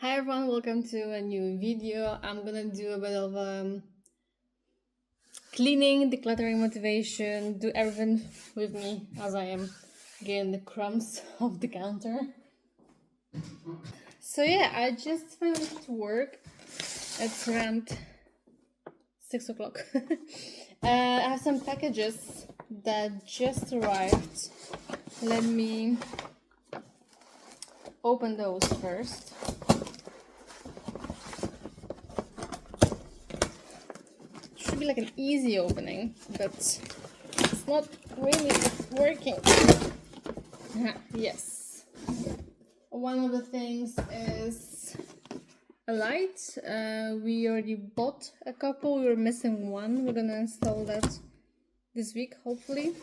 Hi everyone, welcome to a new video. I'm gonna do a bit of cleaning, decluttering motivation, do everything with me as I am getting the crumbs off the counter. So yeah, I just finished work. It's around 6 o'clock. I have some packages that just arrived. Let me open those first. Should be like an easy opening, but it's not really working. Yes. One of the things is a light. We already bought a couple. We were missing one. We're gonna install that this week, hopefully.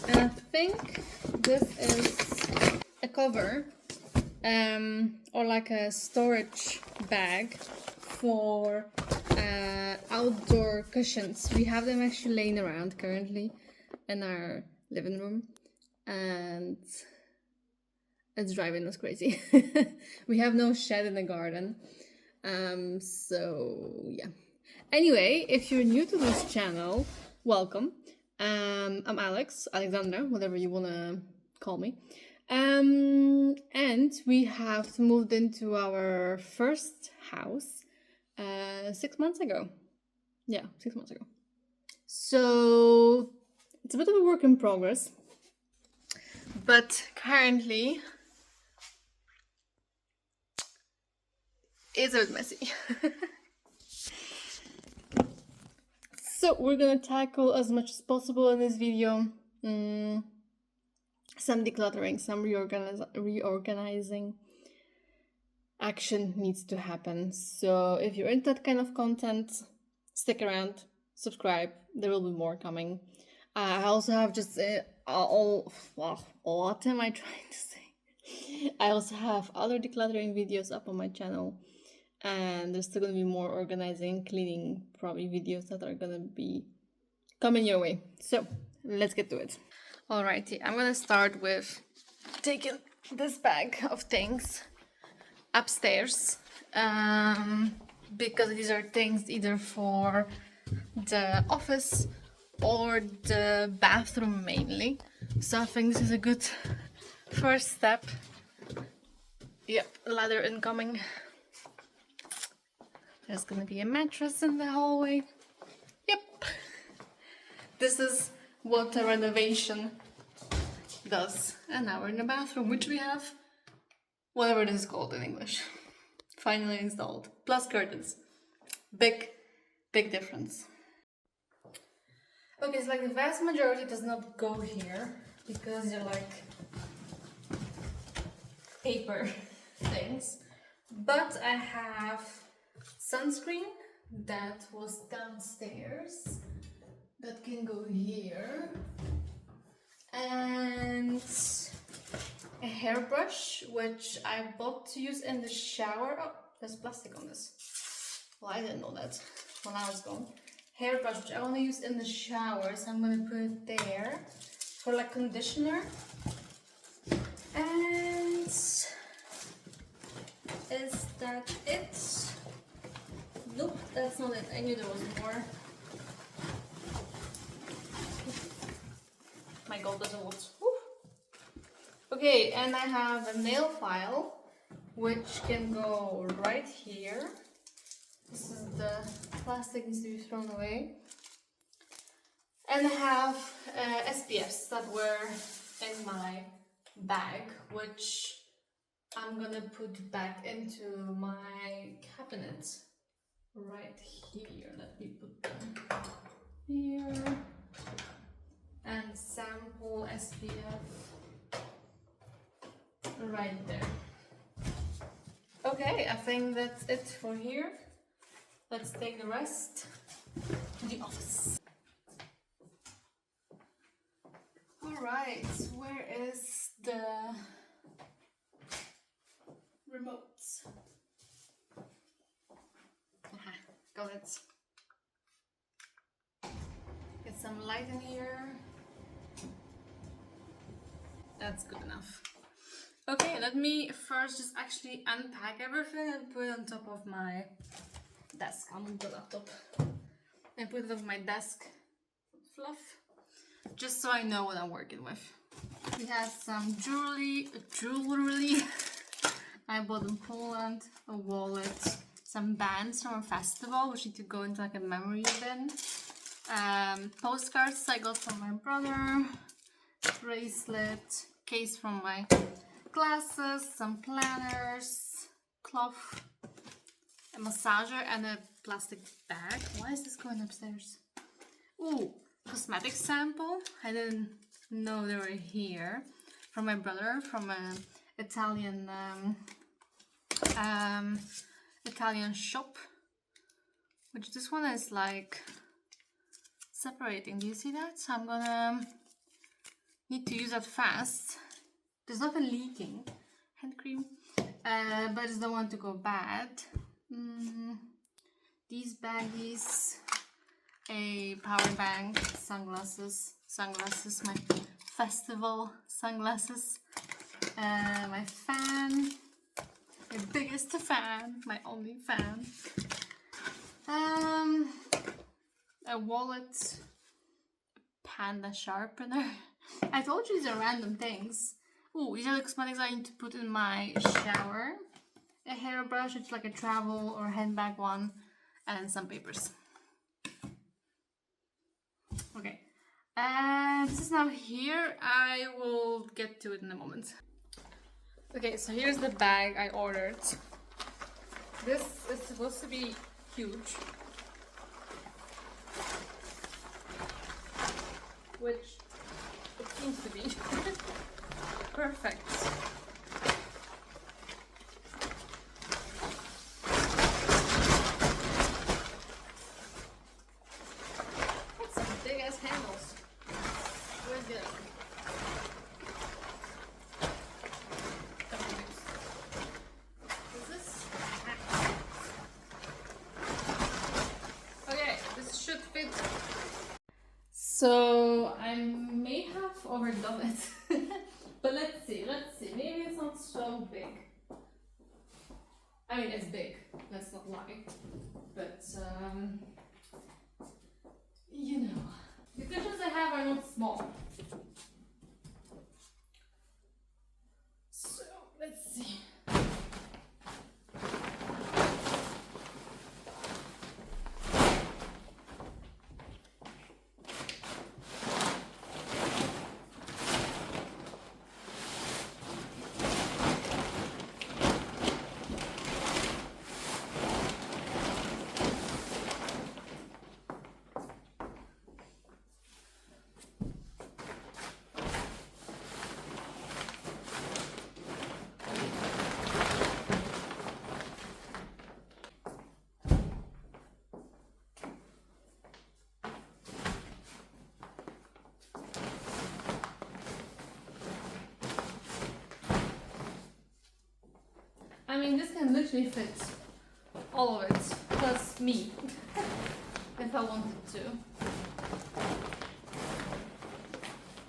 And I think this is a cover, or like a storage bag for outdoor cushions. We have them actually laying around currently in our living room, and it's driving us crazy. We have no shed in the garden, so yeah. Anyway, if you're new to this channel, welcome. I'm Alexandra, whatever you wanna call me. And we have moved into our first house 6 months ago. Yeah, 6 months ago. So it's a bit of a work in progress, but currently it's a bit messy. So we're gonna tackle as much as possible in this video. Some decluttering, some reorganizing action needs to happen. So if you're into that kind of content, stick around, subscribe. There will be more coming. I also have just what am I trying to say? I also have other decluttering videos up on my channel, and there's still gonna be more organizing, cleaning, probably videos that are gonna be coming your way. So let's get to it. Alrighty, I'm gonna start with taking this bag of things upstairs, because these are things either for the office or the bathroom mainly. So I think this is a good first step. Yep, ladder incoming. There's gonna be a mattress in the hallway. Yep. This is what a renovation does. And now we're in the bathroom, which we have whatever this is called in English. Finally installed. Plus curtains. Big difference. Okay, so like the vast majority does not go here because they're like paper things. But I have sunscreen that was downstairs that can go here, and a hairbrush which I bought to use in the shower. Oh, there's plastic on this. Well, I didn't know that. Well, now it's gone. Hairbrush which I want to use in the shower, so I'm gonna put it there for like conditioner. And is that it? Nope, that's not it. I knew there was more. My god, there's a lot. Okay, and I have a nail file which can go right here. This is the plastic needs to be thrown away. And I have SPFs that were in my bag, which I'm gonna put back into my cabinet right here. Let me put them here. And sample SPF right there. Okay, I think that's it for here. Let's take the rest to the office. Alright, where is the remote? Aha, got it. Get some light in here. That's good enough. Okay, let me first just actually unpack everything and put it on top of my desk. I'll move the laptop and put it on my desk fluff, just so I know what I'm working with. We have some jewelry I bought in Poland, a wallet, some bands from a festival which need to go into like a memory bin, postcards I got from my brother, bracelet, case from my glasses, some planners, cloth, a massager, and a plastic bag. Why is this going upstairs? Ooh, cosmetic sample. I didn't know they were here. From my brother, from an Italian Italian shop. Which this one is like separating. Do you see that? So I'm gonna need to use that fast. There's nothing leaking. Hand cream. But I just don't want to go bad. These baggies. A power bank. Sunglasses. My festival sunglasses. My fan. My biggest fan. My only fan. A wallet. Panda sharpener. I told you these are random things. Ooh, these are the cosmetics I need to put in my shower. A hairbrush, it's like a travel or handbag one, and some papers. Okay, this is now here. I will get to it in a moment. Okay, so here's the bag I ordered. This is supposed to be huge. Which it seems to be. Perfect. That's some big ass handles. Where's the other? Is this? Okay, this should fit. So I may have overdone it. But let's see. Maybe it's not so big. I mean, it's big. Let's not lie. But, you know. The cushions I have are not small. So, let's see. I mean, this can literally fit all of it, plus me, if I wanted to.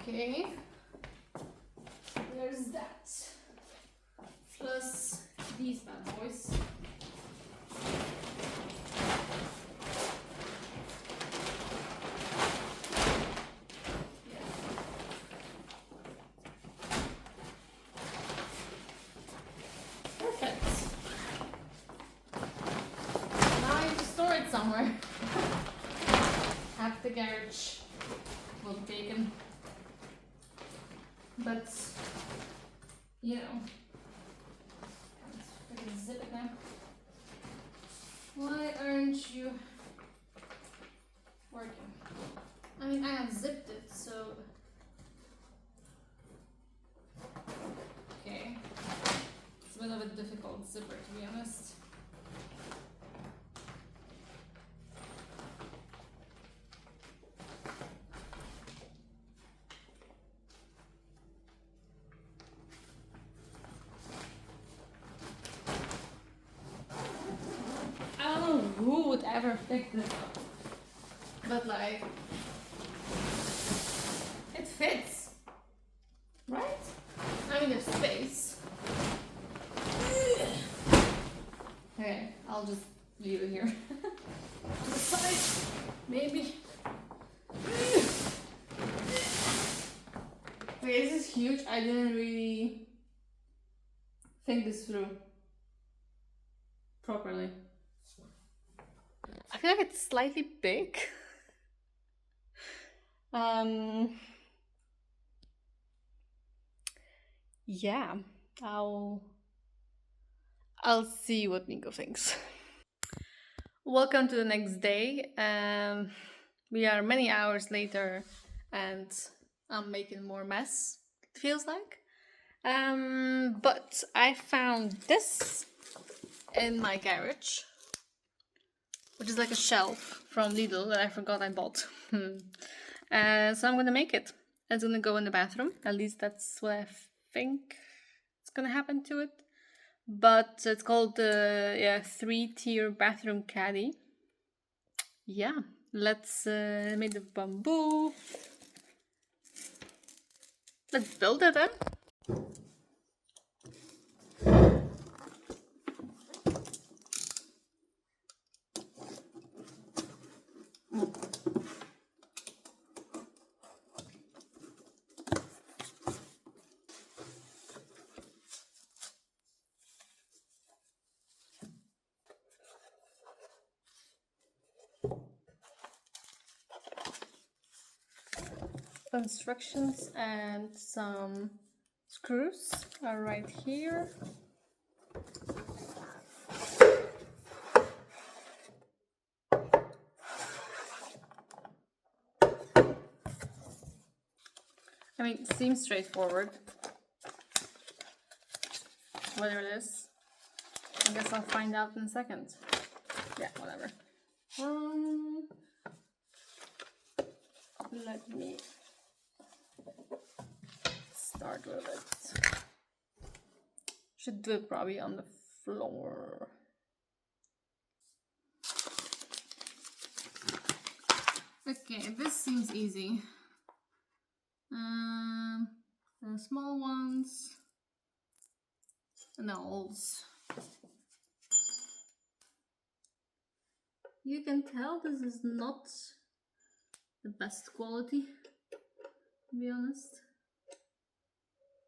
Okay, there's that. Plus these bad boys. Somewhere. At the garage. Will be taken. But, you know. Let's freaking zip it now. Why aren't you working? I mean, I have zipped it, so. Okay. It's a bit of a difficult zipper, to be honest. Who would ever pick this up? But like, it fits, right? I mean, there's space. Okay, I'll just leave it here. To the side, maybe. Okay, this is huge. I didn't really think this through properly. I feel like it's slightly big. Yeah, I'll see what Nico thinks. Welcome to the next day. We are many hours later and I'm making more mess, it feels like. But I found this in my garage, which is like a shelf from Lidl that I forgot I bought. So I'm gonna make it. It's gonna go in the bathroom. At least that's what I think is gonna happen to it. But it's called the 3-tier bathroom caddy. Yeah, let's make the bamboo. Let's build it then. Instructions and some screws are right here. I mean, it seems straightforward. Whether it is, I guess I'll find out in a second. Yeah, whatever. Let me start with it. Should do it probably on the floor. Okay, this seems easy. The small ones and the holes. You can tell this is not the best quality, to be honest.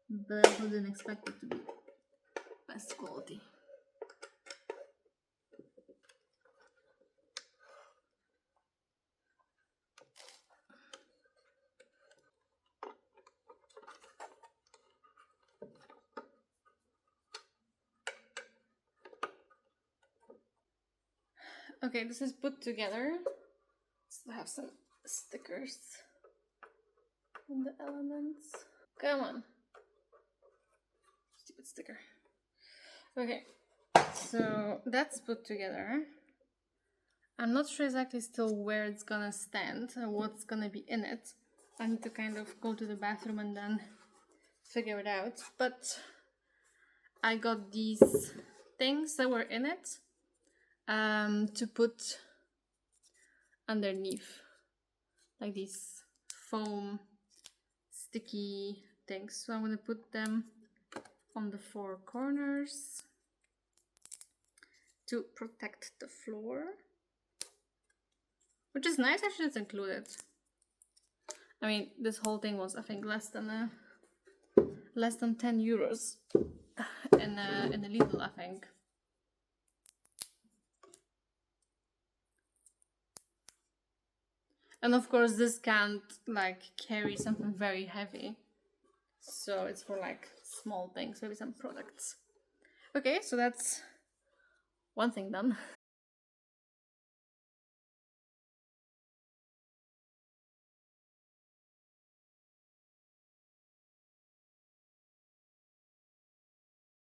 But I didn't expect it to be best quality. Okay, this is put together. So I have some stickers on the elements. Come on. Stupid sticker. Okay, so that's put together. I'm not sure exactly still where it's gonna stand or what's gonna be in it. I need to kind of go to the bathroom and then figure it out. But I got these things that were in it to put underneath, like these foam sticky things. So I'm gonna put them on the 4 corners to protect the floor, which is nice. Actually, it's included. I mean, this whole thing was, I think, less than 10 euros in the Lidl, I think. And of course, this can't like carry something very heavy, so it's for like small things, maybe some products. Okay, so that's one thing done.